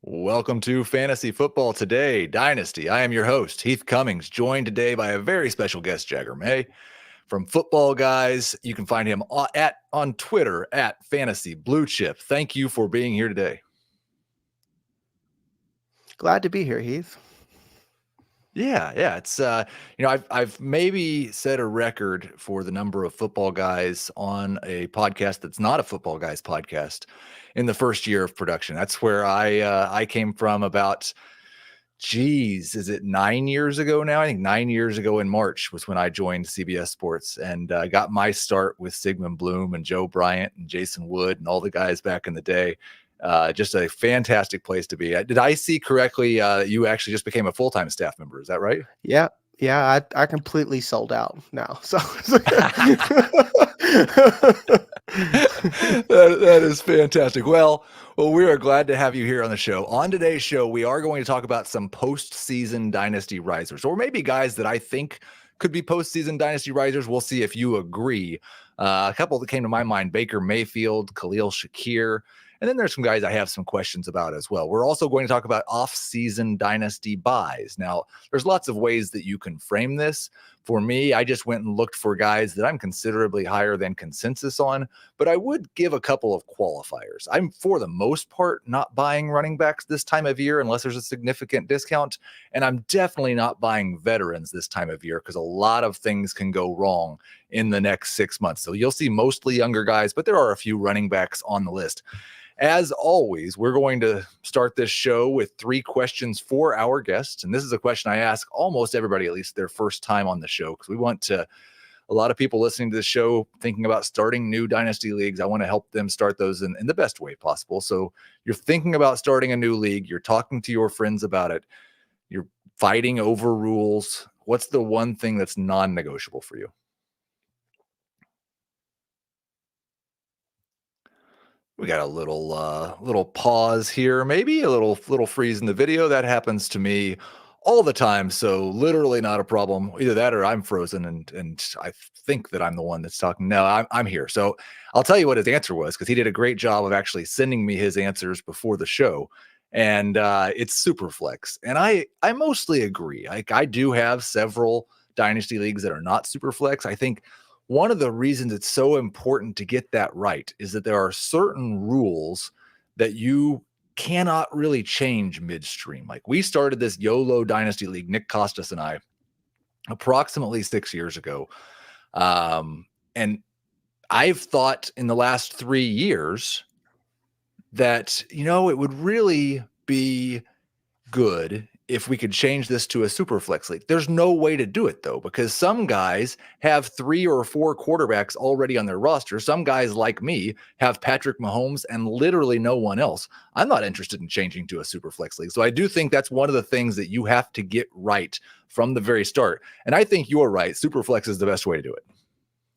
Welcome to Fantasy Football Today Dynasty. I am your host, Heath Cummings, joined today by a very special guest, Jagger May from Footballguys. You can find him on Twitter at Fantasy Blue Chip. Thank you for being here today. Glad to be here, Heath. Yeah. It's I've maybe set a record for the number of football guys on a podcast that's not a Footballguys podcast in the first year of production. That's where I came from about. Geez, is it 9 years ago now? I think 9 years ago in March was when I joined CBS Sports and got my start with Sigmund Bloom and Joe Bryant and Jason Wood and all the guys back in the day. Just a fantastic place to be. Did I see correctly that you actually just became a full-time staff member? Is that right? Yeah, I completely sold out now. So that is fantastic. Well, we are glad to have you here on the show. On today's show, we are going to talk about some postseason Dynasty Risers, or maybe guys that I think could be postseason Dynasty Risers. We'll see if you agree. A couple that came to my mind: Baker Mayfield, Khalil Shakir. And then there's some guys I have some questions about as well. We're also going to talk about off-season Dynasty buys. Now, there's lots of ways that you can frame this. For me, I just went and looked for guys that I'm considerably higher than consensus on, but I would give a couple of qualifiers. I'm, for the most part, not buying running backs this time of year unless there's a significant discount, and I'm definitely not buying veterans this time of year because a lot of things can go wrong in the next 6 months. So you'll see mostly younger guys, but there are a few running backs on the list. As always, we're going to start this show with 3 questions for our guests. And this is a question I ask almost everybody, at least their first time on the show, because we want to, a lot of people listening to the show thinking about starting new dynasty leagues. I want to help them start those in the best way possible. So you're thinking about starting a new league. You're talking to your friends about it. You're fighting over rules. What's the one thing that's non-negotiable for you? We got a little pause here, maybe a little freeze in the video. That happens to me all the time, so literally not a problem. Either that or I'm frozen, and I think that I'm the one that's talking. No, I'm here. So I'll tell you what his answer was, because he did a great job of actually sending me his answers before the show, and it's Superflex, and I mostly agree. I do have several dynasty leagues that are not Superflex. I think one of the reasons it's so important to get that right is that there are certain rules that you cannot really change midstream. Like, we started this YOLO Dynasty League, Nick Costas and I, approximately 6 years ago. And I've thought in the last 3 years that, it would really be good if we could change this to a super flex league. There's no way to do it, though, because some guys have 3 or 4 quarterbacks already on their roster. Some guys like me have Patrick Mahomes and literally no one else. I'm not interested in changing to a super flex league. So I do think that's one of the things that you have to get right from the very start. And I think you're right. Super flex is the best way to do it.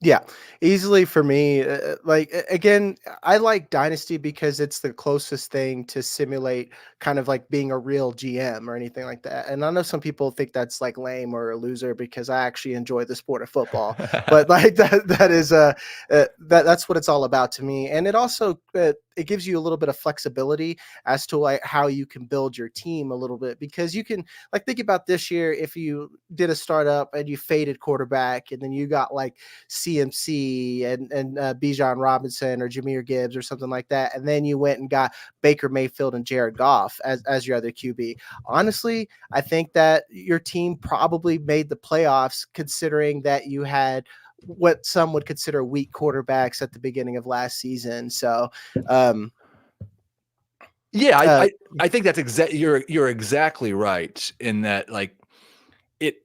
Yeah, easily for me. Again, I like Dynasty because it's the closest thing to simulate kind of like being a real GM or anything like that. And I know some people think that's like lame or a loser because I actually enjoy the sport of football, but like that is that's what it's all about to me. And it also it gives you a little bit of flexibility as to like how you can build your team a little bit, because you can, like, think about this year. If you did a startup and you faded quarterback and then you got like CMC and Bijan Robinson or Jahmyr Gibbs or something like that, and then you went and got Baker Mayfield and Jared Goff as your other QB. Honestly, I think that your team probably made the playoffs considering that you had what some would consider weak quarterbacks at the beginning of last season. So, yeah, I think that's exactly, you're exactly right in that, like, it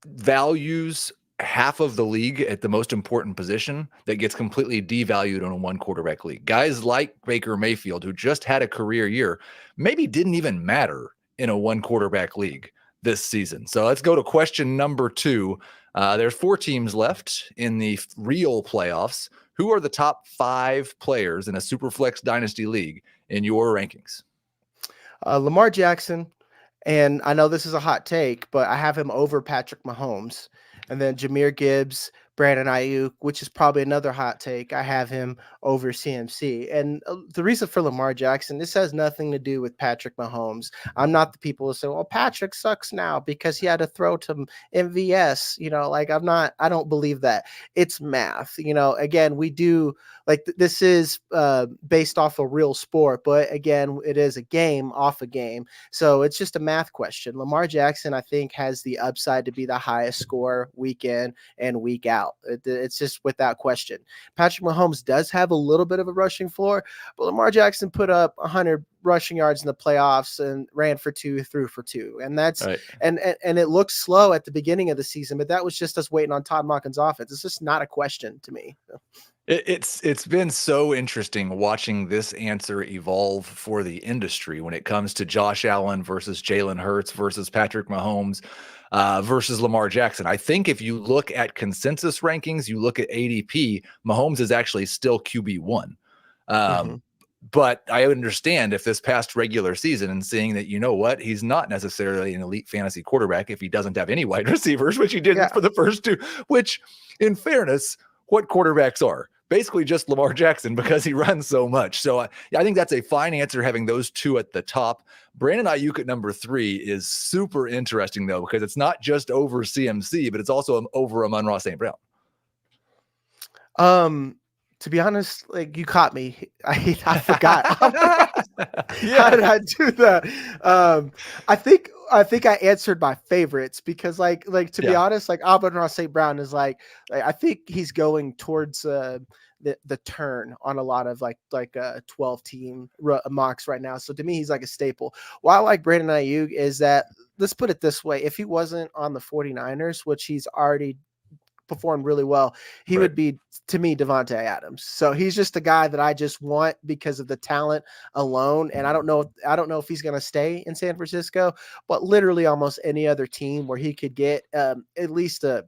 values half of the league at the most important position that gets completely devalued on a 1 quarterback league. Guys like Baker Mayfield, who just had a career year, maybe didn't even matter in a 1 quarterback league this season. So let's go to question number 2. There's 4 teams left in the real playoffs. Who are the top 5 players in a Superflex Dynasty League in your rankings? Lamar Jackson, and I know this is a hot take, but I have him over Patrick Mahomes. And then Jahmyr Gibbs, Brandon Ayuk, which is probably another hot take. I have him over CMC. And the reason for Lamar Jackson, this has nothing to do with Patrick Mahomes. I'm not the people who say, well, Patrick sucks now because he had to throw to MVS. Like I don't believe that. It's math. Again, we do like this is based off a real sport, but again, it is a game off a game. So it's just a math question. Lamar Jackson, I think, has the upside to be the highest score week in and week out. It's just without question. Patrick Mahomes does have a little bit of a rushing floor, but Lamar Jackson put up 100 rushing yards in the playoffs and ran for 2, threw for 2. And that's Right. and it looked slow at the beginning of the season, but that was just us waiting on Todd Monken's offense. It's just not a question to me. It's been so interesting watching this answer evolve for the industry when it comes to Josh Allen versus Jalen Hurts versus Patrick Mahomes versus Lamar Jackson. I think if you look at consensus rankings, you look at ADP, Mahomes is actually still QB1. Mhm. But I understand if this past regular season and seeing that, he's not necessarily an elite fantasy quarterback if he doesn't have any wide receivers, which he didn't Yeah. for the first 2, which in fairness, what quarterbacks are? Basically just Lamar Jackson because he runs so much. So I think that's a fine answer having those 2 at the top. Brandon Ayuk at number 3 is super interesting though, because it's not just over CMC, but it's also over Amon-Ra St. Brown. To be honest, like you caught me. I forgot. Yeah. How did I do that? I think I answered my favorites because like to be honest, like Amon-Ra St. Brown is like I think he's going towards the turn on a lot of like 12 team mocks right now. So to me, he's like a staple. Why I like Brandon Ayuk is that, let's put it this way, if he wasn't on the 49ers, which he's already performed really well, he would be, to me, Devontae Adams. So he's just a guy that I just want because of the talent alone. And I don't know if he's going to stay in San Francisco, but literally almost any other team where he could get at least a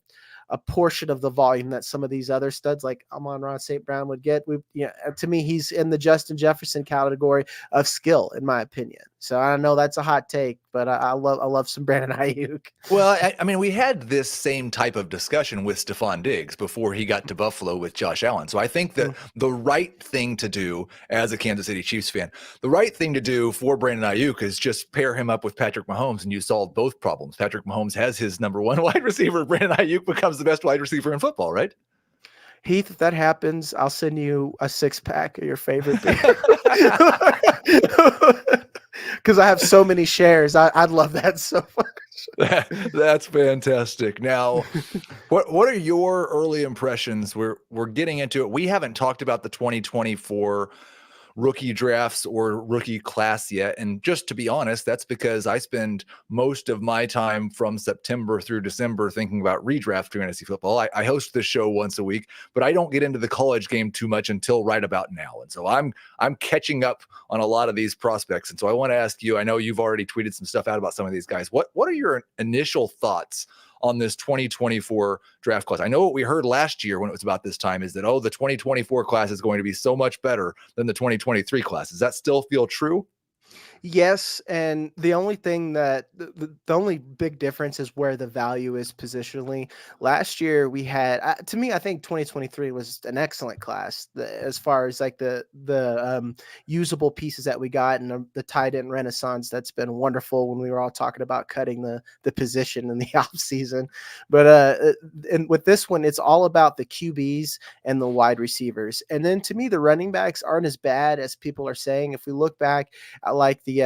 portion of the volume that some of these other studs like Amon-Ra St. Brown would get. To me, he's in the Justin Jefferson category of skill, in my opinion. So I know that's a hot take, but I love some Brandon Ayuk. Well, I mean, we had this same type of discussion with Stephon Diggs before he got to Buffalo with Josh Allen. So I think that the right thing to do as a Kansas City Chiefs fan, the right thing to do for Brandon Ayuk is just pair him up with Patrick Mahomes and you solve both problems. Patrick Mahomes has his number 1 wide receiver. Brandon Ayuk becomes the best wide receiver in football, right? Heath, if that happens, I'll send you a 6-pack of your favorite beer. Because I have so many shares. I'd love that so much. That's fantastic. Now, what are your early impressions? We're getting into it. We haven't talked about the 2024 rookie drafts or rookie class yet. And just to be honest, that's because I spend most of my time from September through December thinking about redraft fantasy football. I host this show once a week, but I don't get into the college game too much until right about now. And so I'm catching up on a lot of these prospects. And so I want to ask you, I know you've already tweeted some stuff out about some of these guys. What are your initial thoughts on this 2024 draft class? I know what we heard last year when it was about this time is that, the 2024 class is going to be so much better than the 2023 class. Does that still feel true? Yes, and the only thing that the only big difference is where the value is positionally. Last year we had, to me, I think 2023 was an excellent class as far as like the usable pieces that we got and the tight end renaissance. That's been wonderful when we were all talking about cutting the position in the off season. But and with this one, it's all about the QBs and the wide receivers. And then to me, the running backs aren't as bad as people are saying. If we look back at like the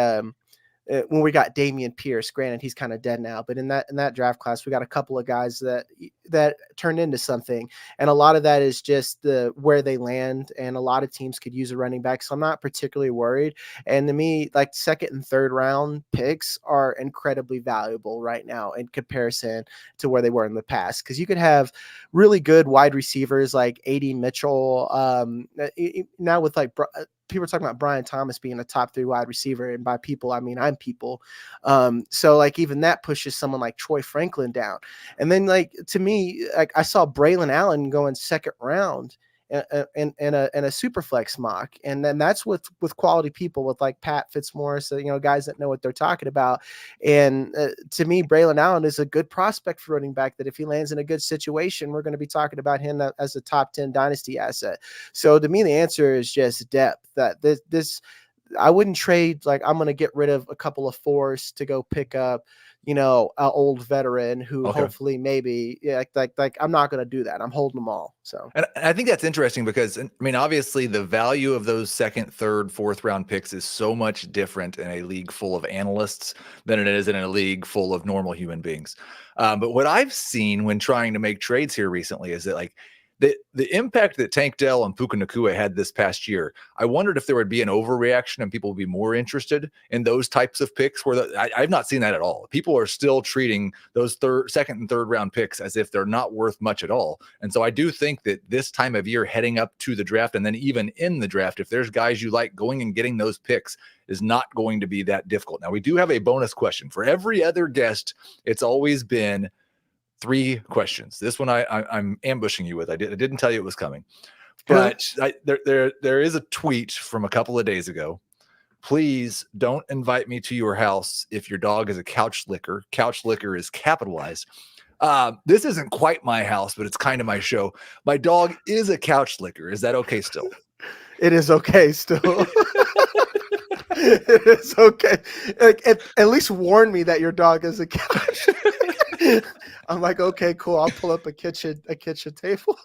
when we got Dameon Pierce, granted he's kind of dead now, but in that draft class, we got a couple of guys that turned into something. And a lot of that is just where they land. And a lot of teams could use a running back. So I'm not particularly worried. And to me, like 2nd and 3rd round picks are incredibly valuable right now in comparison to where they were in the past. Cause you could have really good wide receivers like AD Mitchell. Now with like, people are talking about Brian Thomas being a top 3 wide receiver. And by people, I mean, I'm people. So like even that pushes someone like Troy Franklin down. And then like, to me, like I saw Braylon Allen going 2nd round in a super flex mock. And then that's with quality people with like Pat Fitzmaurice, guys that know what they're talking about. And to me, Braylon Allen is a good prospect for running back that if he lands in a good situation, we're going to be talking about him as a top 10 dynasty asset. So to me, the answer is just depth. That this I wouldn't trade, like, I'm going to get rid of a couple of fours to go pick up, an old veteran who Okay. hopefully maybe, yeah, like I'm not going to do that. I'm holding them all. So, And I think that's interesting because, I mean, obviously the value of those second, third, fourth round picks is so much different in a league full of analysts than it is in a league full of normal human beings. But what I've seen when trying to make trades here recently is that, like, the impact that Tank Dell and Puka Nacua had this past year, I wondered if there would be an overreaction and people would be more interested in those types of picks. I've not seen that at all. People are still treating those second and third round picks as if they're not worth much at all. And so I do think that this time of year, heading up to the draft, and then even in the draft, if there's guys you like, going and getting those picks is not going to be that difficult. Now, we do have a bonus question. For every other guest, it's always been 3 questions. This one I'm ambushing you with. I didn't tell you it was coming, but there is a tweet from a couple of days ago. Please don't invite me to your house if your dog is a couch licker. Couch licker is capitalized. This isn't quite my house, but it's kind of my show. My dog is a couch licker. Is that okay still? It is okay still. It is okay. Like, at least warn me that your dog is a couch. I'm like, okay, cool. I'll pull up a kitchen table.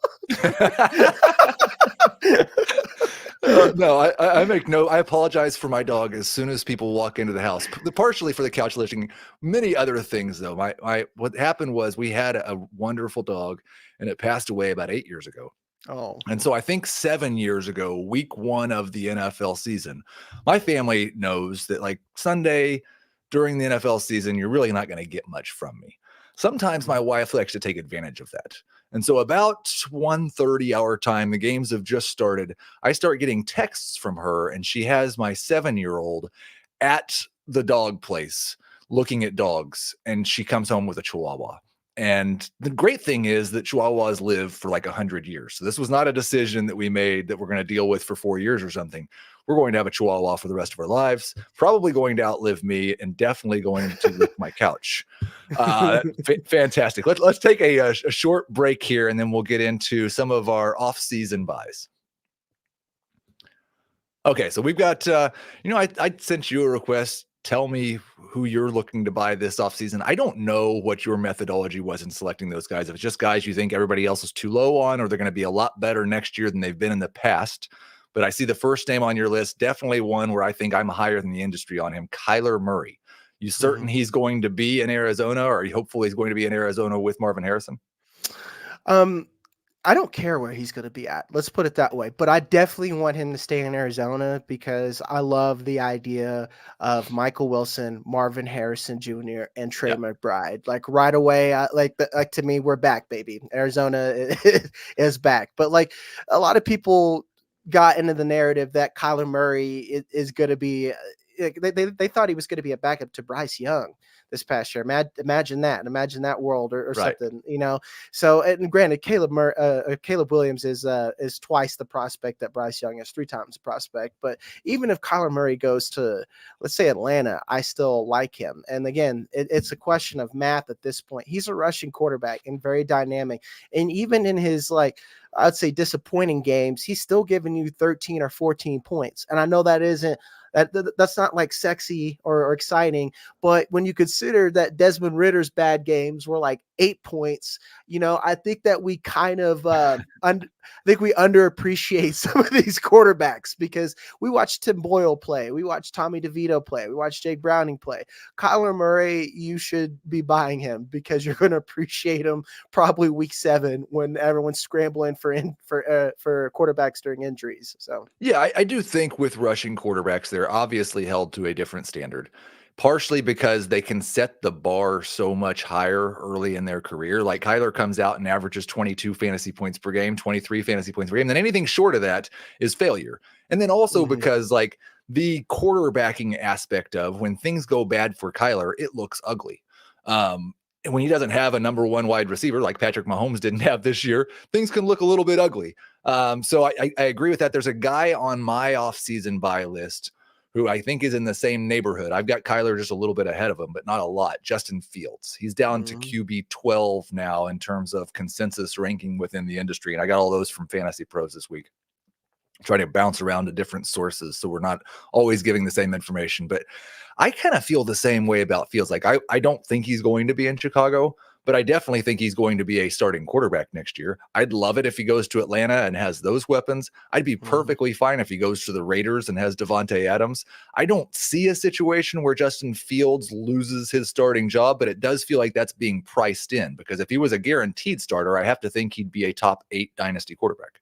No, I apologize for my dog as soon as people walk into the house, partially for the couch lifting, many other things though. What happened was we had a wonderful dog and it passed away about 8 years ago. Oh. And so I think 7 years ago, week 1 of the NFL season, my family knows that, like, Sunday during the NFL season, you're really not going to get much from me. Sometimes my wife likes to take advantage of that. And so about 1:30 our time, the games have just started. I start getting texts from her, and she has my 7-year-old at the dog place looking at dogs, and she comes home with a Chihuahua. And the great thing is that Chihuahuas live for like 100 years. So this was not a decision that we made that we're going to deal with for 4 years or something. We're going to have a Chihuahua for the rest of our lives, probably going to outlive me, and definitely going to lick my couch. Fantastic. Let's take a short break here, and then we'll get into some of our off-season buys. Okay, so we've got, I sent you a request. Tell me who you're looking to buy this offseason. I don't know what your methodology was in selecting those guys. If it's just guys you think everybody else is too low on, or they're going to be a lot better next year than they've been in the past. But I see the first name on your list, definitely one where I think I'm higher than the industry on him, Kyler Murray. You certain he's going to be in Arizona, or hopefully he's going to be in Arizona with Marvin Harrison? I don't care where he's going to be at. Let's put it that way. But I definitely want him to stay in Arizona because I love the idea of Michael Wilson, Marvin Harrison Jr., and Trey McBride. Like, right away, like to me, we're back, baby. Arizona is back. But, like, a lot of people got into the narrative that Kyler Murray is going to be they thought he was going to be a backup to Bryce Young this past year. Imagine that world or right. Something, So, and granted, Caleb Williams is twice the prospect that Bryce Young is, 3 times the prospect. But even if Kyler Murray goes to, let's say, Atlanta, I still like him. And again, it's a question of math at this point. He's a rushing quarterback and very dynamic. And even in his, like, I'd say disappointing games, he's still giving you 13 or 14 points. And I know that's not like sexy or exciting, but when you consider that Desmond Ritter's bad games were like 8 points, I think that we kind of we underappreciate some of these quarterbacks because we watched Tim Boyle play, we watched Tommy DeVito play, we watched Jake Browning play. Kyler Murray, you should be buying him because you're going to appreciate him probably week 7 when everyone's scrambling for quarterbacks during injuries. So yeah, I do think with rushing quarterbacks, they're obviously held to a different standard, partially because they can set the bar so much higher early in their career. Like, Kyler comes out and averages 22 fantasy points per game, 23 fantasy points per game. Then anything short of that is failure. And then also because, like, the quarterbacking aspect of when things go bad for Kyler, it looks ugly. when he doesn't have a number one wide receiver like Patrick Mahomes didn't have this year, things can look a little bit ugly. So I agree with that. There's a guy on my offseason buy list who I think is in the same neighborhood. I've got Kyler just a little bit ahead of him, but not a lot. Justin Fields. He's down to QB 12 now in terms of consensus ranking within the industry. And I got all those from Fantasy Pros this week. Try to bounce around to different sources so we're not always giving the same information. But I kind of feel the same way about Fields. Like I don't think he's going to be in Chicago, but I definitely think he's going to be a starting quarterback next year. I'd love it if he goes to Atlanta and has those weapons. I'd be perfectly fine if he goes to the Raiders and has Devontae Adams. I don't see a situation where Justin Fields loses his starting job, but it does feel like that's being priced in, because if he was a guaranteed starter, I have to think he'd be a top 8 dynasty quarterback.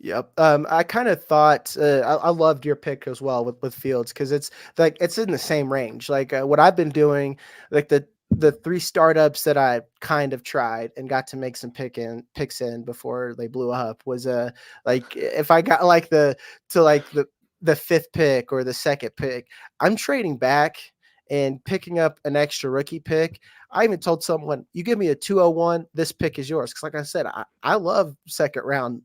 Yep. I kind of thought I loved your pick as well with Fields, because it's like it's in the same range. Like what I've been doing, like the 3 startups that I kind of tried and got to make some picks in before they blew up was like if I got like the 5th pick or the 2nd pick, I'm trading back and picking up an extra rookie pick. I even told someone, you give me a 201, this pick is yours. Because like I said, I love second round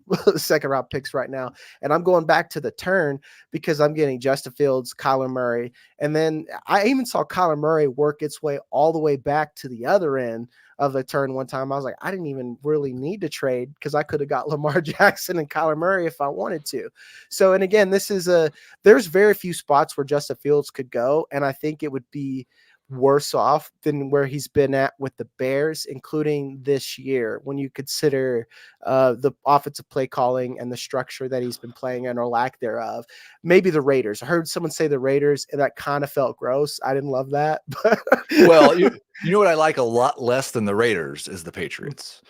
picks right now. And I'm going back to the turn because I'm getting Justin Fields, Kyler Murray. And then I even saw Kyler Murray work its way all the way back to the other end of the turn one time. I was like, I didn't even really need to trade because I could have got Lamar Jackson and Kyler Murray if I wanted to. So, and again, there's very few spots where Justin Fields could go. And I think it would be worse off than where he's been at with the Bears, including this year, when you consider the offensive play calling and the structure that he's been playing in, or lack thereof. Maybe the Raiders. I heard someone say the Raiders, and that kind of felt gross. I didn't love that. Well, you know what I like a lot less than the Raiders is the Patriots.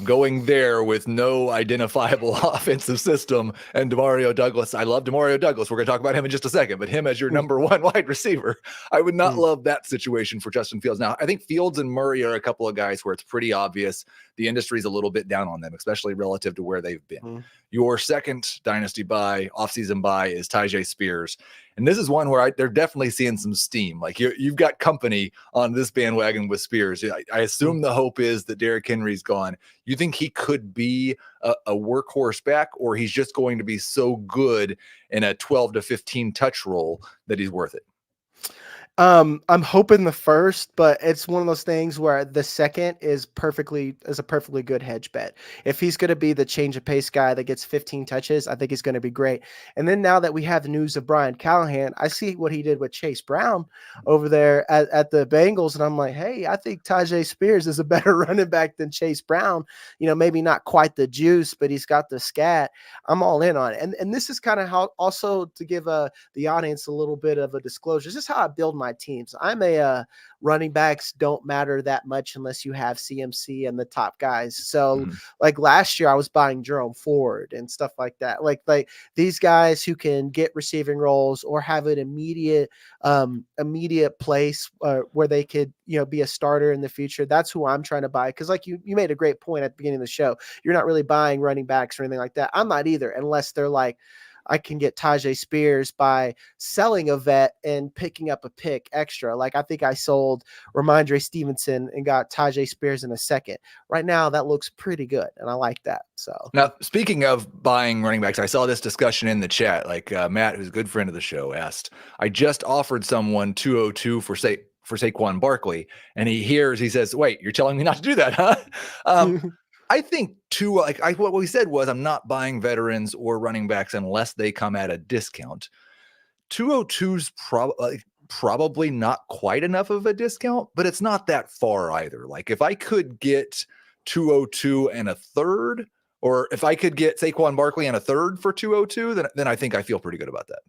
Going there with no identifiable offensive system, and Demario Douglas. I love Demario Douglas. We're going to talk about him in just a second, but him as your number 1 wide receiver, I would not love that situation for Justin Fields. Now, I think Fields and Murray are a couple of guys where it's pretty obvious the industry's a little bit down on them, especially relative to where they've been. Your second dynasty buy, offseason buy, is Tyjae Spears. And this is one where they're definitely seeing some steam. Like you've got company on this bandwagon with Spears. I assume the hope is that Derrick Henry's gone. You think he could be a workhorse back, or he's just going to be so good in a 12 to 15 touch role that he's worth it? I'm hoping the first, but it's one of those things where the second is a perfectly good hedge bet. If he's going to be the change of pace guy that gets 15 touches, I think he's going to be great. And then now that we have the news of Brian Callahan, I see what he did with Chase Brown over there at the Bengals, and I'm like, hey, I think Tyjae Spears is a better running back than Chase Brown. You know, maybe not quite the juice, but he's got the scat. I'm all in on it. And this is kind of how, also to give the audience a little bit of a disclosure, this is how I build my teams. I'm a running backs don't matter that much unless you have CMC and the top guys. So like last year I was buying Jerome Ford and stuff like that. Like these guys who can get receiving roles or have an immediate place where they could, be a starter in the future. That's who I'm trying to buy. Cause like you made a great point at the beginning of the show. You're not really buying running backs or anything like that. I'm not either, unless they're like, I can get Tyjae Spears by selling a vet and picking up a pick extra. Like I think I sold Ramondre Stevenson and got Tyjae Spears in a second. Right now, that looks pretty good, and I like that. So now, speaking of buying running backs, I saw this discussion in the chat. Like Matt, who's a good friend of the show, asked, "I just offered someone 202 for Saquon Barkley," and he says, "Wait, you're telling me not to do that, huh?" I think what we said was I'm not buying veterans or running backs unless they come at a discount. 202's probably not quite enough of a discount, but it's not that far either. Like if I could get 202 and a third, or if I could get Saquon Barkley and a third for 202, then I think I feel pretty good about that.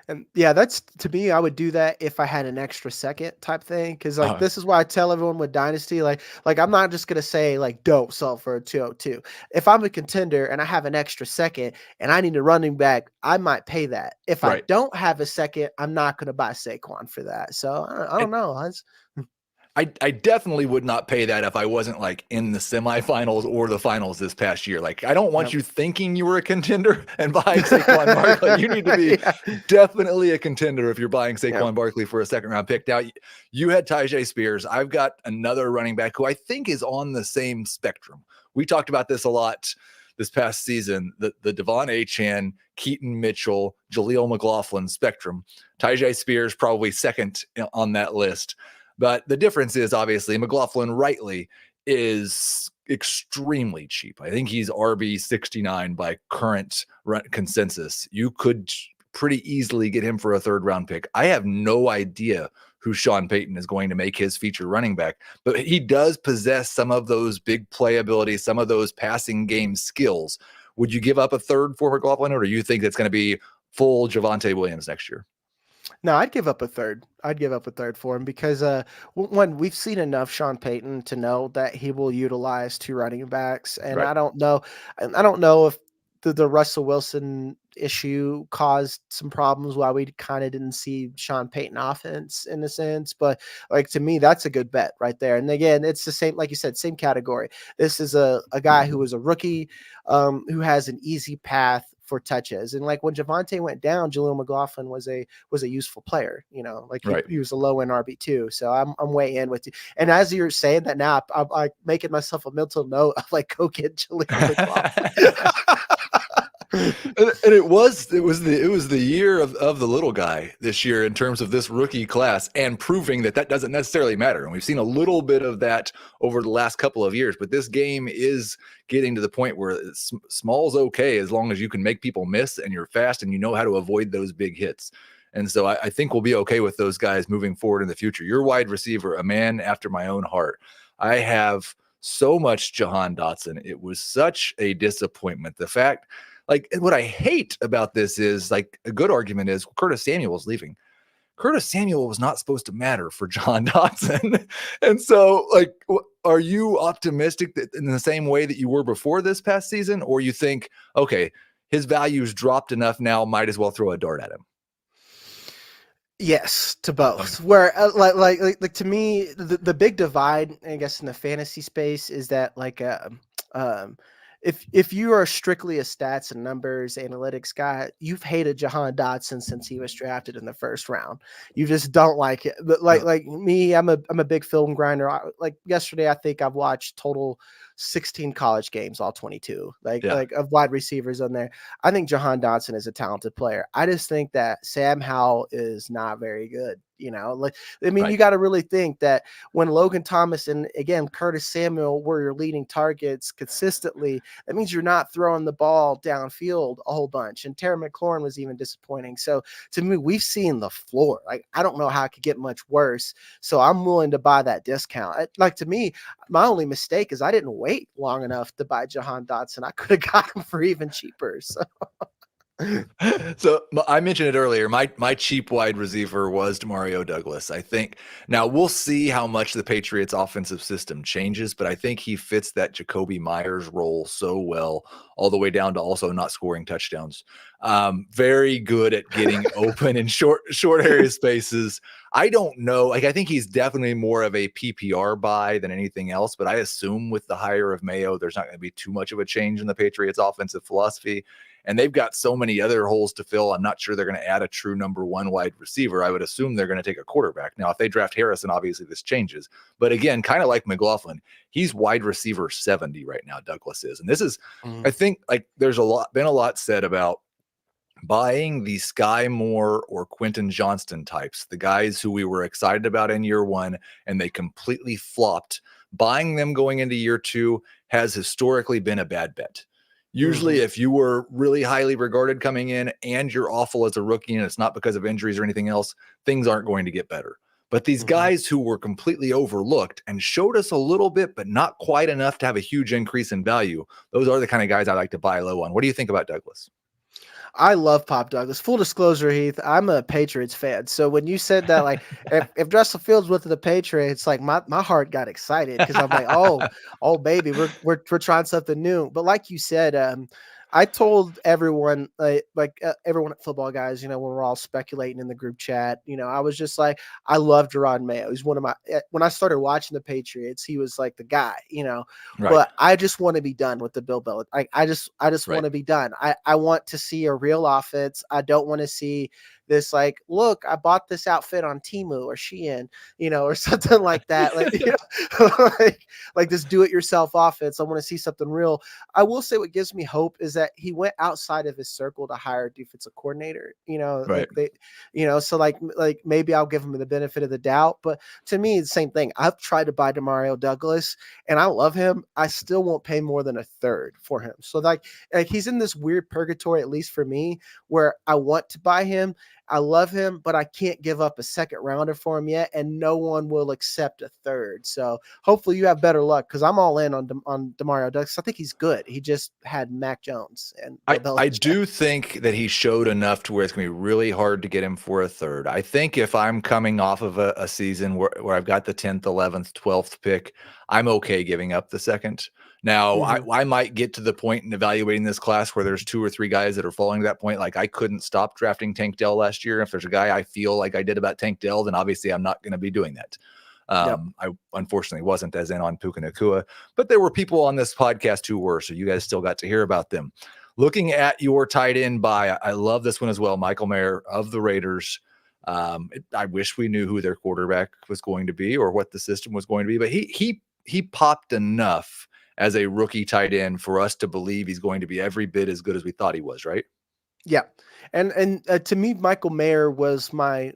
And yeah, that's, to me, I would do that if I had an extra second type thing. Cause like, this is why I tell everyone with Dynasty, like I'm not just going to say like, don't sell for a 202. If I'm a contender and I have an extra second and I need a running back, I might pay that. If I don't have a second, I'm not going to buy Saquon for that. So I don't know. I definitely would not pay that if I wasn't like in the semifinals or the finals this past year. Like, I don't want Yep. you thinking you were a contender and buying Saquon Barkley. You need to be Yeah. definitely a contender if you're buying Yep. Saquon Barkley for a second round pick. Now, you had Tajay Spears. I've got another running back who I think is on the same spectrum. We talked about this a lot this past season, the Devon Achane, Keaton Mitchell, Jaleel McLaughlin spectrum. Tajay Spears probably second on that list. But the difference is obviously McLaughlin rightly is extremely cheap. I think he's RB 69 by current consensus. You could pretty easily get him for a third round pick. I have no idea who Sean Payton is going to make his feature running back, but he does possess some of those big playability, some of those passing game skills. Would you give up a third for McLaughlin, or do you think it's going to be full Javonte Williams next year? No, I'd give up a third. I'd give up a third for him because one, we've seen enough Sean Payton to know that he will utilize two running backs, and Right. I don't know if the Russell Wilson issue caused some problems why we kind of didn't see Sean Payton offense in a sense, but like to me, that's a good bet right there. And again, it's the same, like you said, same category. This is a guy who was a rookie, who has an easy path for touches. And like when Javonte went down, Jaleel McLaughlin was a useful player, like Right. he was a low end RB2. So I'm way in with you. And as you're saying that now, I'm like making myself a mental note of like go get Jaleel McLaughlin. And it was the year of the little guy this year in terms of this rookie class, and proving that doesn't necessarily matter. And we've seen a little bit of that over the last couple of years, but this game is getting to the point where small's okay as long as you can make people miss and you're fast and you know how to avoid those big hits. And so I think we'll be okay with those guys moving forward in the future. Your wide receiver, a man after my own heart. I have so much Jahan Dotson. It was such a disappointment. The fact, like, what I hate about this is, like, a good argument is Curtis Samuel's leaving. Curtis Samuel was not supposed to matter for John Dotson. And so, like, are you optimistic that in the same way that you were before this past season, or you think, okay, his value's dropped enough now, might as well throw a dart at him? Yes, to both. Where like to me, the big divide, I guess, in the fantasy space is that like um if you are strictly a stats and numbers analytics guy, you've hated Jahan Dotson since he was drafted in the first round. You just don't like it. But like me, I'm a big film grinder. Like yesterday, I think I've watched total 16 college games, all 22, Yeah. like of wide receivers on there. I think Jahan Dotson is a talented player. I just think that Sam Howell is not very good. Like, I mean, Right. you got to really think that when Logan Thomas and again Curtis Samuel were your leading targets consistently, that means you're not throwing the ball downfield a whole bunch. And Terry McLaurin was even disappointing. So to me, we've seen the floor. Like, I don't know how it could get much worse. So I'm willing to buy that discount. Like, to me, my only mistake is I didn't wait long enough to buy Jahan Dotson. I could have got him for even cheaper. So. So I mentioned it earlier. My cheap wide receiver was Demario Douglas. I think now we'll see how much the Patriots offensive system changes, but I think he fits that Jacoby Myers role so well, all the way down to also not scoring touchdowns. Very good at getting open in short area spaces. I don't know. Like, I think he's definitely more of a PPR buy than anything else, but I assume with the hire of Mayo, there's not going to be too much of a change in the Patriots offensive philosophy. And they've got so many other holes to fill. I'm not sure they're going to add a true number one wide receiver. I would assume they're going to take a quarterback. Now, if they draft Harrison, obviously this changes. But again, kind of like McLaughlin, he's wide receiver 70 right now, Douglas is. And this is, I think, like, there's been a lot said about buying the Sky Moore or Quentin Johnston types, the guys who we were excited about in year one, and they completely flopped. Buying them going into year two has historically been a bad bet. Usually, if you were really highly regarded coming in and you're awful as a rookie and it's not because of injuries or anything else, things aren't going to get better. But these guys who were completely overlooked and showed us a little bit, but not quite enough to have a huge increase in value, those are the kind of guys I like to buy low on. What do you think about Douglas? I love Pop Douglas. Full disclosure, Heath, I'm a Patriots fan. So when you said that, like, if Russell Fields went to the Patriots, like my heart got excited because I'm like, oh baby, we're trying something new. But like you said, I told everyone, everyone at Football Guys, when we're all speculating in the group chat, I was just like, I love Gerard Mayo. He's one of my. When I started watching the Patriots, he was like the guy, Right. But I just want to be done with the Bill Belichick. I just want Right. to be done. I want to see a real offense. I don't want to see this like, look, I bought this outfit on Temu or Shein, or something like that. Like, like this do-it-yourself offense. I want to see something real. I will say what gives me hope is that he went outside of his circle to hire a defensive coordinator. Right. So like maybe I'll give him the benefit of the doubt. But to me, it's the same thing. I've tried to buy Demario Douglas, and I love him. I still won't pay more than a third for him. So like he's in this weird purgatory, at least for me, where I want to buy him. I love him, but I can't give up a second rounder for him yet, and no one will accept a third. So hopefully you have better luck, because I'm all in on Demario Douglas. I think he's good. He just had Mac Jones and Bill I Belichick. do think that he showed enough to where it's going to be really hard to get him for a third. I think if I'm coming off of a season where I've got the 10th, 11th, 12th pick, I'm okay giving up the second. Now, Mhm. I might get to the point in evaluating this class where there's 2 or 3 guys that are falling to that point. Like I couldn't stop drafting Tank Dell last year. If there's a guy I feel like I did about Tank Dell, then obviously I'm not going to be doing that. Yep. I unfortunately wasn't as in on Puka Nacua, but there were people on this podcast who were, so you guys still got to hear about them. Looking at your tight end buy, I love this one as well. Michael Mayer of the Raiders. I wish we knew who their quarterback was going to be or what the system was going to be, but he popped enough as a rookie tight end for us to believe he's going to be every bit as good as we thought he was, right? Yeah. And to me, Michael Mayer was my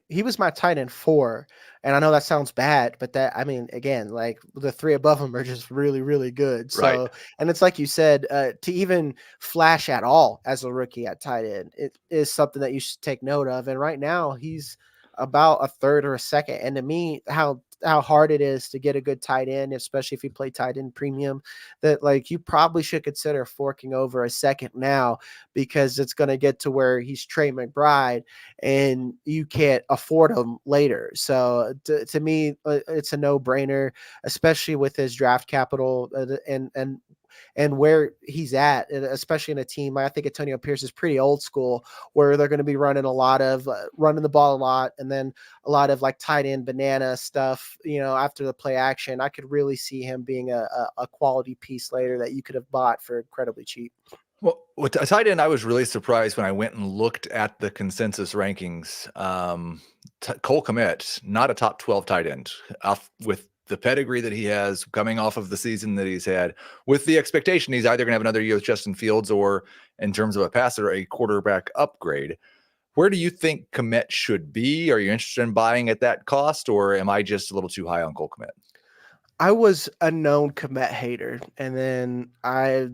tight end 4. And I know that sounds bad, but again, like the 3 above him are just really, really good. Right. So, and it's like you said, to even flash at all as a rookie at tight end, it is something that you should take note of. And right now he's about a third or a second. And to me, how hard it is to get a good tight end, especially if you play tight end premium, that like you probably should consider forking over a second now, because it's going to get to where he's Trey McBride and you can't afford him later. So to me, it's a no-brainer, especially with his draft capital and where he's at, especially in a team. I think Antonio Pierce is pretty old school, where they're going to be running a lot of running the ball a lot, and then a lot of like tight end banana stuff, after the play action. I could really see him being a quality piece later that you could have bought for incredibly cheap. Well, with a tight end, I was really surprised when I went and looked at the consensus rankings. Cole Kmet, not a top 12 tight end, with the pedigree that he has coming off of the season that he's had, with the expectation he's either going to have another year with Justin Fields or, in terms of a passer, a quarterback upgrade. Where do you think Kmet should be? Are you interested in buying at that cost, or am I just a little too high on Cole Kmet? I was a known Komet hater, and then I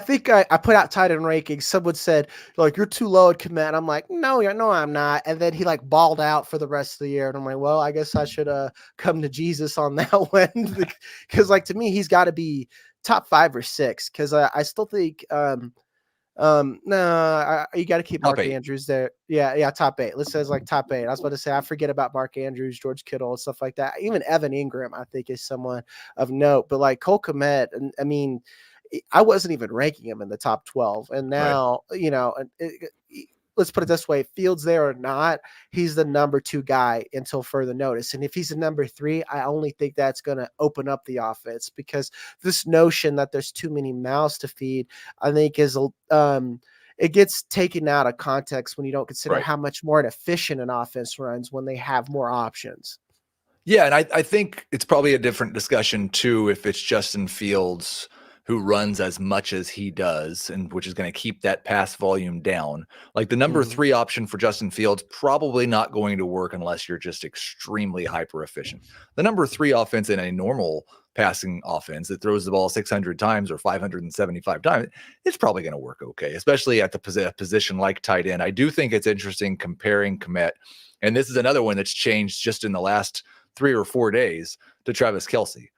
think I put out tight end rankings. Someone said like, you're too low at Komet. I'm like, no, I'm not. And then he like balled out for the rest of the year, and I'm like, well, I guess I should come to Jesus on that one, because like to me he's got to be top 5 or 6, because I still think no, you got to keep Top Mark 8. Andrews there. Yeah, top 8. Let's say it's like top 8. I was about to say I forget about Mark Andrews, George Kittle, and stuff like that. Even Evan Ingram, I think, is someone of note. But like Cole Kmet, I mean, I wasn't even ranking him in the top 12, and Right. now let's put it this way: Fields there or not, he's the number 2 guy until further notice. And if he's the number 3, I only think that's going to open up the offense, because this notion that there's too many mouths to feed, I think is it gets taken out of context when you don't consider Right. how much more efficient an offense runs when they have more options. Yeah, and I think it's probably a different discussion too if it's Justin Fields who runs as much as he does, and which is going to keep that pass volume down. Like the number Mhm. 3 option for Justin Fields, probably not going to work unless you're just extremely hyper efficient. The number 3 offense in a normal passing offense that throws the ball 600 times or 575 times, it's probably going to work okay, especially at the position like tight end. I do think it's interesting comparing Komet, and this is another one that's changed just in the last 3 or 4 days, to Travis Kelce.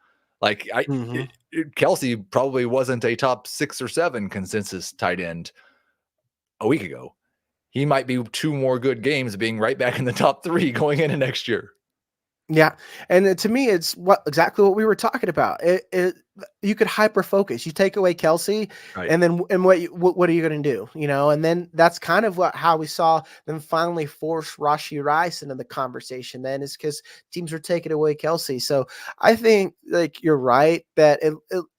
Like Mhm. Kelce probably wasn't a top 6 or 7 consensus tight end a week ago. He might be 2 more good games being right back in the top 3 going into next year. Yeah, and to me, it's exactly what we were talking about. You could hyper focus. You take away Kelsey, Right. and then what are you going to do? And then that's kind of how we saw them finally force Rashi Rice into the conversation. Then is because teams were taking away Kelsey. So I think like you're right that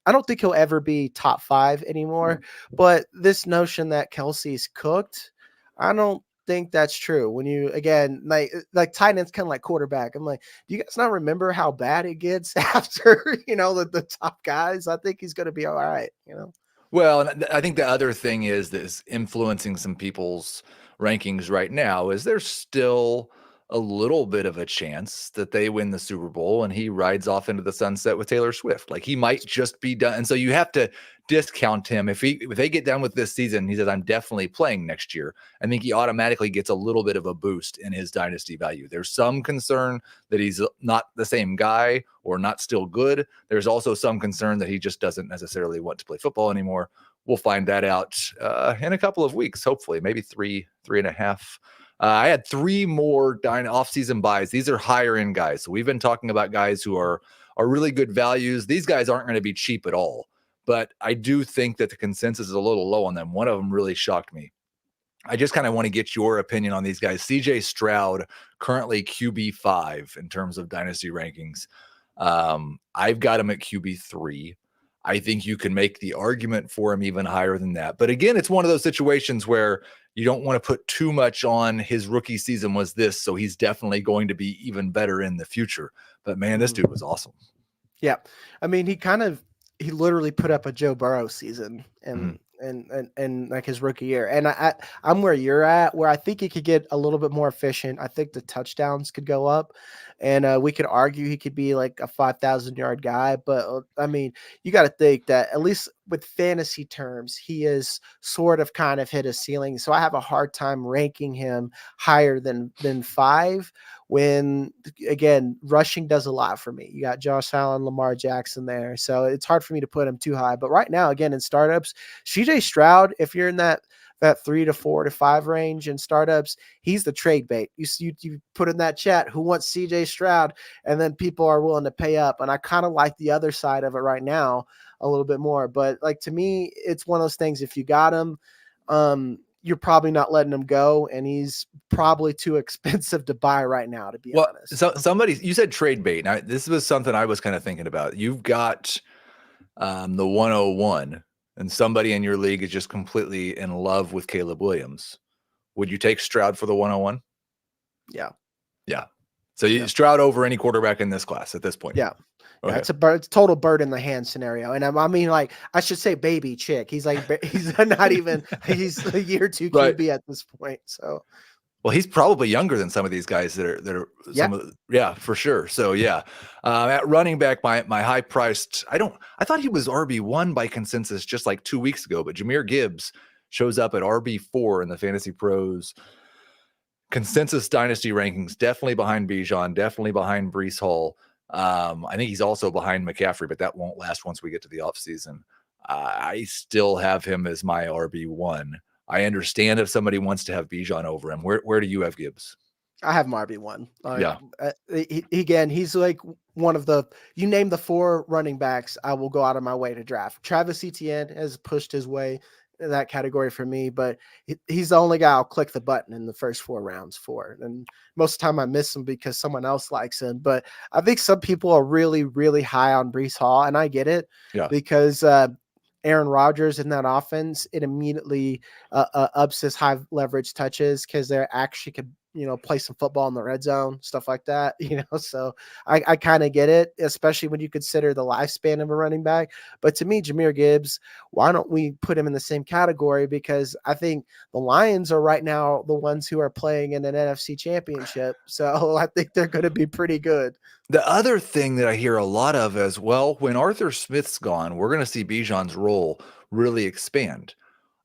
I don't think he'll ever be top 5 anymore. But this notion that Kelsey's cooked, I don't think that's true. When you again like tight ends kind of like quarterback. I'm like, do you guys not remember how bad it gets after the top guys? I think he's going to be all right. Well, and I think the other thing is that is influencing some people's rankings right now is there's still a little bit of a chance that they win the Super Bowl and he rides off into the sunset with Taylor Swift. Like he might just be done. And so you have to discount him. If they get done with this season, he says, I'm definitely playing next year. I think he automatically gets a little bit of a boost in his dynasty value. There's some concern that he's not the same guy or not still good. There's also some concern that he just doesn't necessarily want to play football anymore. We'll find that out in a couple of weeks, hopefully, maybe three and a half. I had 3 more off-season buys. These are higher end guys. So we've been talking about guys who are really good values. These guys aren't going to be cheap at all, but I do think that the consensus is a little low on them. One of them really shocked me. I just kind of want to get your opinion on these guys. CJ Stroud, currently QB5 in terms of dynasty rankings. I've got him at QB3. I think you can make the argument for him even higher than that. But again, it's one of those situations where you don't want to put too much on his rookie season was this, so he's definitely going to be even better in the future. But man, this dude was awesome. Yeah. I mean, he literally put up a Joe Burrow season and like his rookie year. And I'm where you're at, where I think he could get a little bit more efficient. I think the touchdowns could go up, and we could argue he could be like a 5,000-yard guy. But I mean, you got to think that at least with fantasy terms, he is sort of kind of hit a ceiling. So I have a hard time ranking him higher than 5. When again, rushing does a lot for me. You got Josh Allen, Lamar Jackson there. So it's hard for me to put him too high. But right now, again, in startups, CJ Stroud, if you're in that 3 to 4 to 5 range in startups, he's the trade bait. You put in that chat who wants CJ Stroud, and then people are willing to pay up. And I kind of like the other side of it right now a little bit more. But like to me, it's one of those things. If you got him, you're probably not letting him go, and he's probably too expensive to buy right now, to be honest. So you said trade bait. Now, this was something I was kind of thinking about. You've got the 101, and somebody in your league is just completely in love with Caleb Williams. Would you take Stroud for the 101? Yeah. Yeah. So you Stroud over any quarterback in this class at this point? Yeah. Okay. Yeah, it's a total bird in the hand scenario. And I mean, like, I should say baby chick. He's like, he's not even, he's a year 2 QB Right. at this point. So, well, he's probably younger than some of these guys that are for sure. So yeah, at running back, my high priced, I thought he was RB1 by consensus just like 2 weeks ago, but Jahmyr Gibbs shows up at RB4 in the Fantasy Pros consensus dynasty rankings, definitely behind Bijan, definitely behind Breece Hall. I think he's also behind McCaffrey, but that won't last once we get to the offseason. I still have him as my RB1. I understand if somebody wants to have Bijan over him. Where do you have Gibbs? I have him RB1. Yeah. He's like one of you name the 4 running backs, I will go out of my way to draft. Travis Etienne has pushed his way in that category for me, but he's the only guy I'll click the button in the first 4 rounds for. And most of the time I miss him because someone else likes him. But I think some people are really, really high on Breece Hall, and I get it because Aaron Rodgers in that offense, it immediately ups his high leverage touches because they're actually could play some football in the red zone, stuff like that, so I kind of get it, especially when you consider the lifespan of a running back. But to me, Jahmyr Gibbs, why don't we put him in the same category? Because I think the Lions are right now the ones who are playing in an NFC championship. So I think they're going to be pretty good. The other thing that I hear a lot of as well, when Arthur Smith's gone, we're going to see Bijan's role really expand.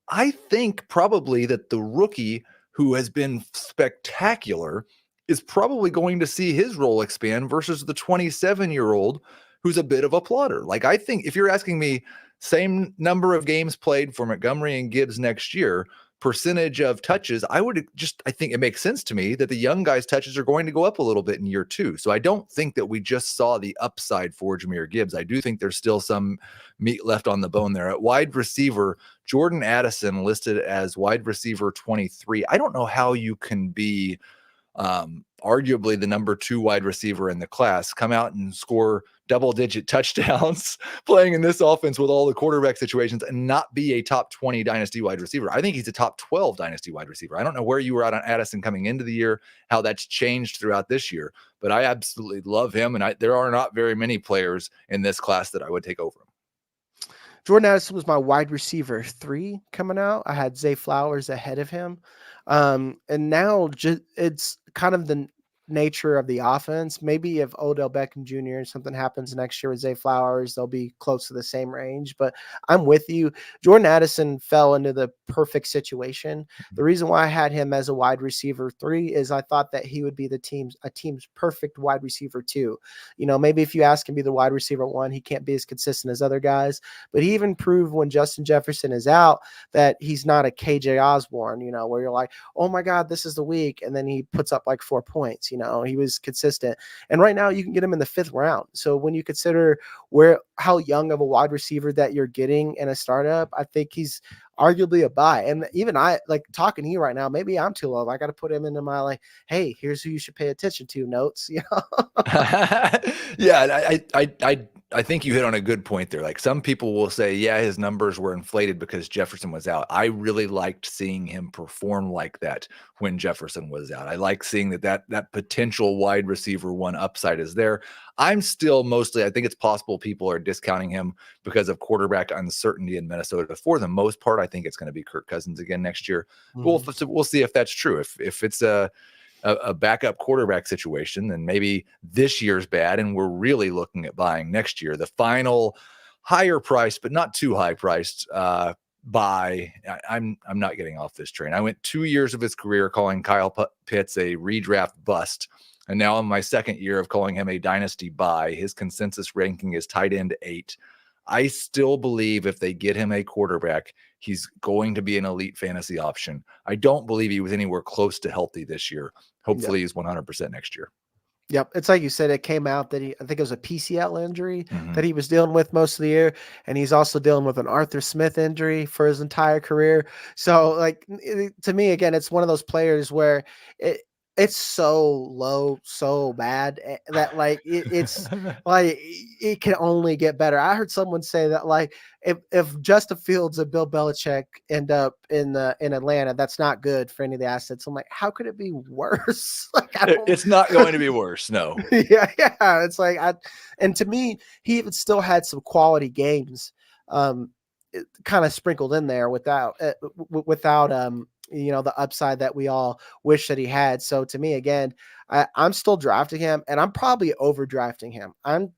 I think probably that the rookie who has been spectacular is probably going to see his role expand versus the 27-year-old who's a bit of a plotter. Like, I think if you're asking me same number of games played for Montgomery and Gibbs next year, percentage of touches, I think it makes sense to me that the young guys' touches are going to go up a little bit in year 2. So I don't think that we just saw the upside for Jahmyr Gibbs. I do think there's still some meat left on the bone there. At wide receiver, Jordan Addison listed as wide receiver 23. I don't know how you can be arguably the number 2 wide receiver in the class, come out and score double-digit touchdowns playing in this offense with all the quarterback situations and not be a top 20 dynasty wide receiver. I think he's a top 12 dynasty wide receiver. I don't know where you were at on Addison coming into the year, how that's changed throughout this year, but I absolutely love him, and there are not very many players in this class that I would take over him. Jordan Addison was my wide receiver 3 coming out. I had Zay Flowers ahead of him. And now it's kind of the nature of the offense. Maybe if Odell Beckham Jr. and something happens next year with Zay Flowers, they'll be close to the same range. But I'm with you. Jordan Addison fell into the perfect situation. The reason why I had him as a wide receiver 3 is I thought that he would be a team's perfect wide receiver 2. Maybe if you ask him to be the wide receiver 1, he can't be as consistent as other guys. But he even proved when Justin Jefferson is out that he's not a KJ Osborne, where you're like, oh my God, this is the week. And then he puts up like 4 points. He was consistent. And right now you can get him in the 5th round. So when you consider how young of a wide receiver that you're getting in a startup, I think he's arguably a buy. And even I, like talking to you right now, maybe I'm too low. I got to put him into my hey, here's who you should pay attention to notes. Yeah, I think you hit on a good point there. Like some people will say, yeah, his numbers were inflated because Jefferson was out. I really liked seeing him perform like that when Jefferson was out. I like seeing that potential wide receiver 1 upside is there. I'm still I think it's possible people are discounting him because of quarterback uncertainty in Minnesota. For the most part, I think it's going to be Kirk Cousins again next year. Mm-hmm. We'll see if that's true. If it's a backup quarterback situation, then maybe this year's bad and we're really looking at buying next year. The final higher priced, but not too high priced buy. I'm not getting off this train. I went 2 years of his career calling Kyle Pitts a redraft bust. And now in my 2nd year of calling him a dynasty buy. His consensus ranking is tight end 8. I still believe if they get him a quarterback, he's going to be an elite fantasy option. I don't believe he was anywhere close to healthy this year. Hopefully he's 100% next year. Yep. It's like you said, it came out that I think it was a PCL injury that he was dealing with most of the year. And he's also dealing with an Arthur Smith injury for his entire career. So to me, again, it's one of those players where it's so low, so bad that it's it can only get better. I heard someone say that if Justin Fields and Bill Belichick end up in Atlanta, that's not good for any of the assets. I'm like, how could it be worse? It's not going to be worse. No. yeah. It's and to me, he even still had some quality games, kind of sprinkled in there without the upside that we all wish that he had. So to me, again, I'm still drafting him, and I'm probably overdrafting him. I'm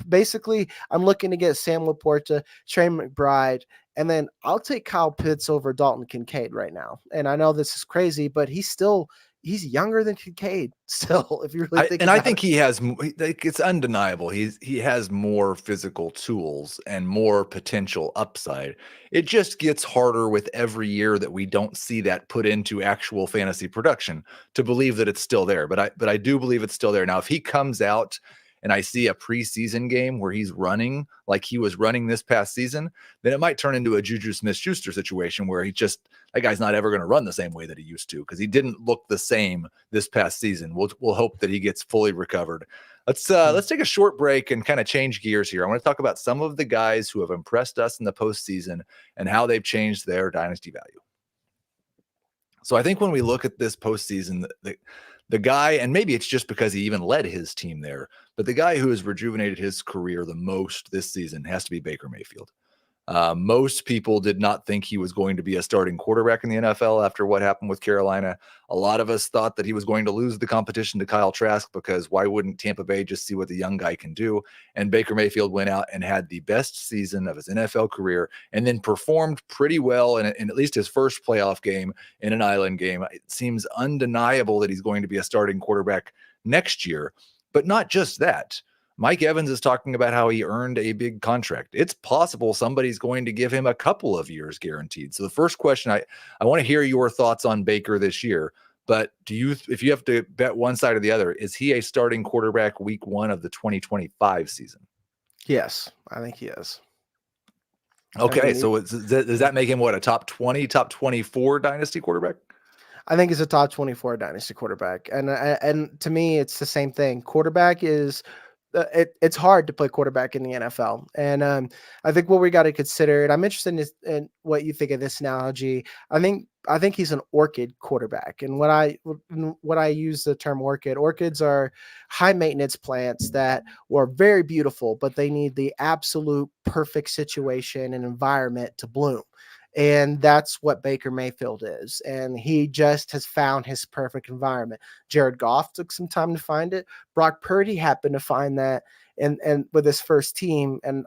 basically I'm looking to get Sam Laporta, Trey McBride, and then I'll take Kyle Pitts over Dalton Kincaid right now. And I know this is crazy, but he's younger than Kincaid still, if you really think I think he has, it's undeniable. He has more physical tools and more potential upside. It just gets harder with every year that we don't see that put into actual fantasy production to believe that it's still there. But I do believe it's still there. Now, if he comes out and I see a preseason game where he's running like he was running this past season, then it might turn into a Juju Smith-Schuster situation where that guy's not ever going to run the same way that he used to because he didn't look the same this past season. We'll hope that he gets fully recovered. Let's take a short break and kind of change gears here. I want to talk about some of the guys who have impressed us in the postseason and how they've changed their dynasty value. So I think when we look at this postseason, the guy, and maybe it's just because he even led his team there, but the guy who has rejuvenated his career the most this season has to be Baker Mayfield. Most people did not think he was going to be a starting quarterback in the NFL after what happened with Carolina. A lot of us thought that he was going to lose the competition to Kyle Trask because why wouldn't Tampa Bay just see what the young guy can do? And Baker Mayfield went out and had the best season of his NFL career and then performed pretty well in at least his first playoff game in an island game. It seems undeniable that he's going to be a starting quarterback next year, but not just that. Mike Evans is talking about how he earned a big contract. It's possible somebody's going to give him a couple of years guaranteed. So the first question, I want to hear your thoughts on Baker this year. But if you have to bet one side or the other, is he a starting quarterback week 1 of the 2025 season? Yes, I think he is. Okay, I mean, so does that make him what, a top 20, top 24 dynasty quarterback? I think he's a top 24 dynasty quarterback, and to me, it's the same thing. Quarterback is it's hard to play quarterback in the NFL, and I think what we got to consider, and I'm interested in what you think of this analogy. I think he's an orchid quarterback, and what I use the term orchid. Orchids are high maintenance plants that were very beautiful, but they need the absolute perfect situation and environment to bloom. And that's what Baker Mayfield is. And he just has found his perfect environment. Jared Goff took some time to find it. Brock Purdy happened to find that and with his first team. And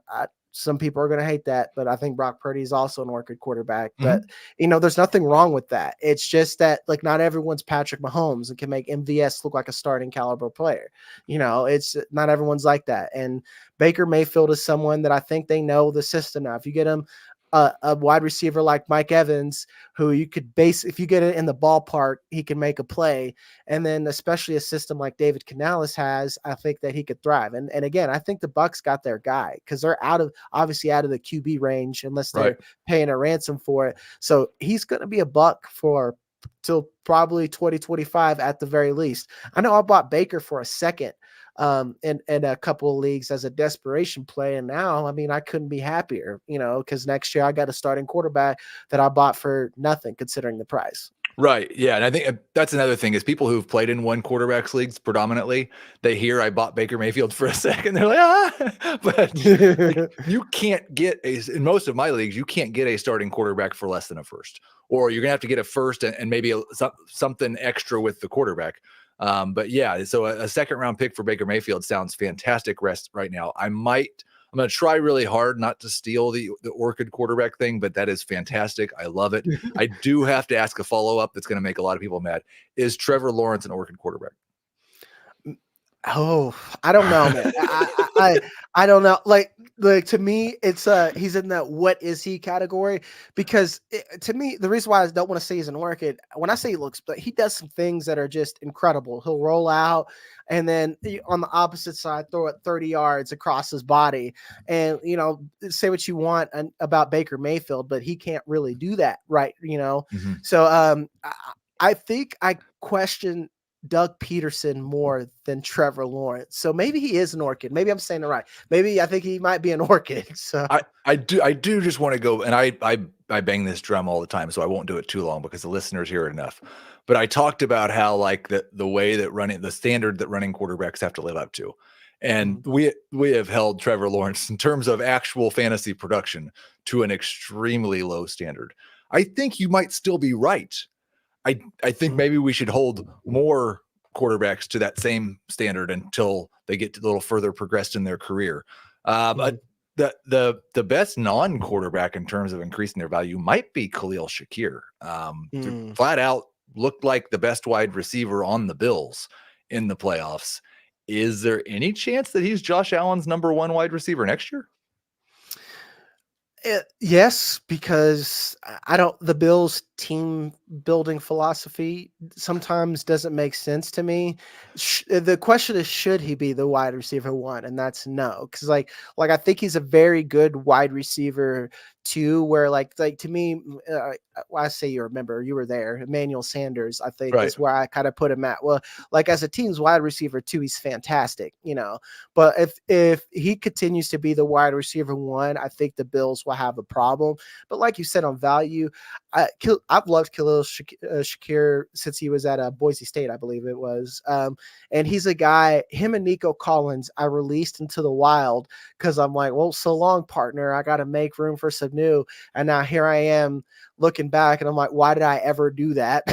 some people are going to hate that, but I think Brock Purdy is also an orchid quarterback. But, there's nothing wrong with that. It's just that, like, not everyone's Patrick Mahomes and can make MVS look like a starting caliber player. It's not everyone's like that. And Baker Mayfield is someone that I think they know the system now. If you get him a wide receiver like Mike Evans, who you could if you get it in the ballpark, he can make a play. And then especially a system like David Canales has, I think that he could thrive. And again, I think the Bucs got their guy because they're obviously out of the QB range unless they're paying a ransom for it. So he's going to be a buck for till probably 2025 at the very least. I know I bought Baker for a second in a couple of leagues as a desperation play. And now, I mean, I couldn't be happier, because next year I got a starting quarterback that I bought for nothing considering the price. Right. Yeah. And I think that's another thing is people who've played in one quarterbacks leagues predominantly, they hear I bought Baker Mayfield for a second. They're like, but like, you can't get in most of my leagues, you can't get a starting quarterback for less than a first, or you're going to have to get a first and maybe something extra with the quarterback. But yeah, so a second round pick for Baker Mayfield sounds fantastic right now. I'm going to try really hard not to steal the orchid quarterback thing, but that is fantastic. I love it. I do have to ask a follow-up that's going to make a lot of people mad. Is Trevor Lawrence an orchid quarterback? Oh, I don't know, man. I don't know. Like to me, it's he's in that what is he category because to me, the reason why I don't want to say he's an orchid, when I say he looks, but he does some things that are just incredible. He'll roll out and then on the opposite side, throw it 30 yards across his body. And, say what you want about Baker Mayfield, but he can't really do that. Right. So I think I question Doug Peterson more than Trevor Lawrence. So maybe he is an orchid. Maybe I'm saying it right. Maybe I think he might be an orchid. So I do just want to go, and I bang this drum all the time, so I won't do it too long because the listeners hear it enough. But I talked about how like the way that the standard that running quarterbacks have to live up to. And we have held Trevor Lawrence in terms of actual fantasy production to an extremely low standard. I think you might still be right. I think maybe we should hold more quarterbacks to that same standard until they get a little further progressed in their career. But the best non-quarterback in terms of increasing their value might be Khalil Shakir. Flat out looked like the best wide receiver on the Bills in the playoffs. Is there any chance that he's Josh Allen's number 1 wide receiver next year? Yes, because the Bills team building philosophy sometimes doesn't make sense to me. The question is, should he be the wide receiver 1? And that's no. Cause like I think he's a very good wide receiver 2 where like to me, I say you remember you were there, Emmanuel Sanders, I think is where I kind of put him at. Well, like as a team's wide receiver 2, he's fantastic, but if he continues to be the wide receiver 1, I think the Bills will have a problem. But like you said on value, I've loved Khalil Shakir since he was at Boise State, I believe it was. And he's a guy, him and Nico Collins, I released into the wild because I'm like, well, so long, partner. I got to make room for some new. And now here I am looking back and I'm like, why did I ever do that?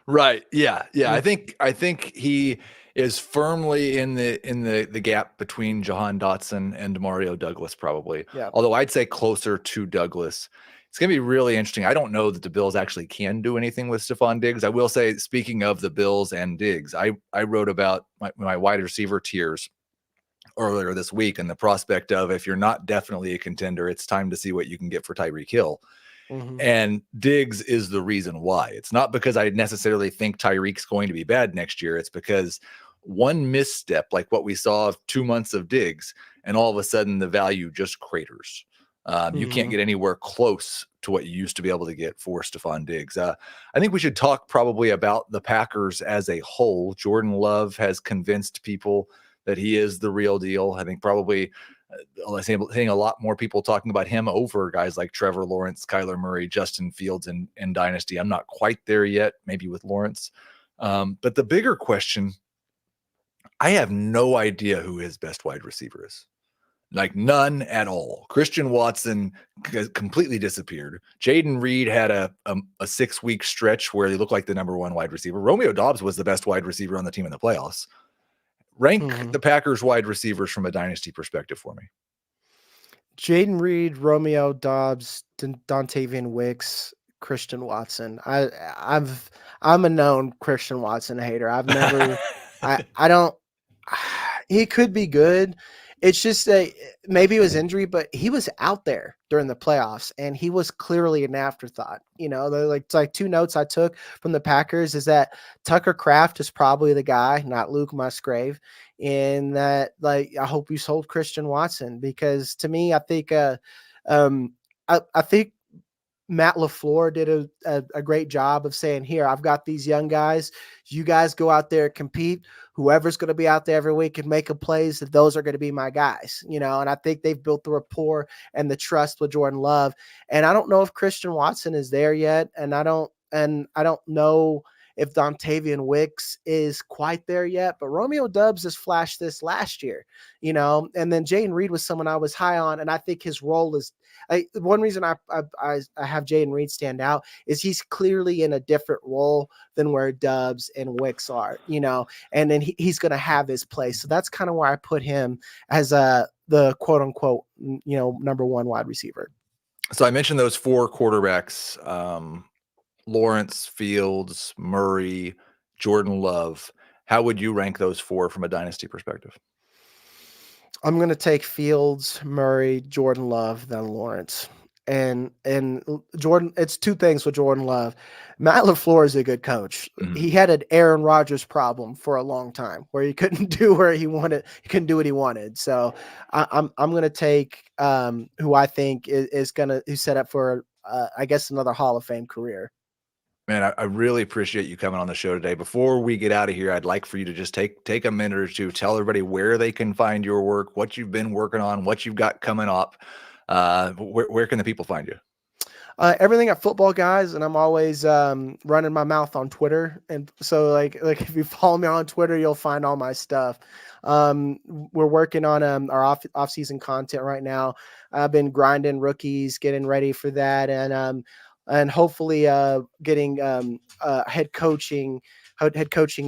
Right. Yeah. I think he is firmly in the gap between Jahan Dotson and Mario Douglas, probably. Yeah. Although I'd say closer to Douglas. It's going to be really interesting. I don't know that the Bills actually can do anything with Stephon Diggs. I will say, speaking of the Bills and Diggs, I wrote about my wide receiver tiers earlier this week, and the prospect of, if you're not definitely a contender, it's time to see what you can get for Tyreek Hill. Mhm. And Diggs is the reason why. It's not because I necessarily think Tyreek's going to be bad next year. It's because one misstep, like what we saw of 2 months of Diggs, and all of a sudden the value just craters. You can't Mhm. get anywhere close to what you used to be able to get for Stephon Diggs. I think we should talk probably about the Packers as a whole. Jordan Love has convinced people that he is the real deal. I think probably seeing a lot more people talking about him over guys like Trevor Lawrence, Kyler Murray, Justin Fields in Dynasty. I'm not quite there yet, maybe with Lawrence. But the bigger question, I have no idea who his best wide receiver is. Like none at all. Christian Watson completely disappeared. Jaden Reed had a 6-week stretch where he looked like the number one wide receiver. Romeo Doubs was the best wide receiver on the team in the playoffs. Rank Mhm. the Packers wide receivers from a dynasty perspective for me. Jaden Reed, Romeo Doubs, Dontavian Wicks, Christian Watson. I'm a known Christian Watson hater. I've never I don't he could be good. It's just that maybe it was injury, but he was out there during the playoffs and he was clearly an afterthought. You know, it's like two notes I took from the Packers is that Tucker Kraft is probably the guy, not Luke Musgrave. And that, like, I hope you sold Christian Watson because to me, I think, I think Matt LaFleur did a great job of saying, here, I've got these young guys. You guys go out there and compete. Whoever's going to be out there every week and make plays, that those are going to be my guys, you know, and I think they've built the rapport and the trust with Jordan Love. And I don't know if Christian Watson is there yet. And I don't know if Dontavian Wicks is quite there yet, but Romeo Doubs has flashed this last year, you know, and then Jaden Reed was someone I was high on. And I think his role is, one reason I have Jaden Reed stand out is he's clearly in a different role than where Doubs and Wicks are, you know, and then he's going to have his place. So that's kind of why I put him as the quote unquote, you know, number one wide receiver. So I mentioned those 4 quarterbacks, Lawrence, Fields, Murray, Jordan Love. How would you rank those 4 from a dynasty perspective? I'm going to take Fields, Murray, Jordan Love, then Lawrence. And Jordan, it's 2 things with Jordan Love. Matt LaFleur is a good coach. Mhm. He had an Aaron Rodgers problem for a long time where he couldn't do where he wanted, he couldn't do what he wanted. So I'm going to take who I think is going to, who's set up for I guess another Hall of Fame career. Man, I really appreciate you coming on the show today. Before we get out of here, I'd like for you to just take a minute or two, tell everybody where they can find your work, what you've been working on, what you've got coming up. Where can the people find you? Everything at Footballguys, and I'm always running my mouth on Twitter. And so, like if you follow me on Twitter, you'll find all my stuff. We're working on our off-season content right now. I've been grinding rookies, getting ready for that, and hopefully getting head coaching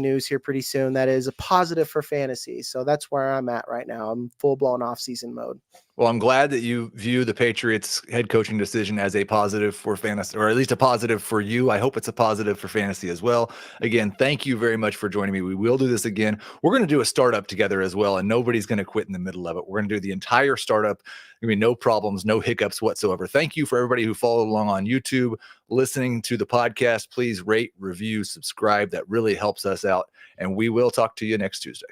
news here pretty soon. That is a positive for fantasy. So that's where I'm at right now. I'm full blown off-season mode. Well, I'm glad that you view the Patriots head coaching decision as a positive for fantasy, or at least a positive for you. I hope it's a positive for fantasy as well. Again, thank you very much for joining me. We will do this again. We're going to do a startup together as well, and nobody's going to quit in the middle of it. We're going to do the entire startup. I mean, no problems, no hiccups whatsoever. Thank you for everybody who followed along on YouTube, listening to the podcast. Please rate, review, subscribe. That really helps us out. And we will talk to you next Tuesday.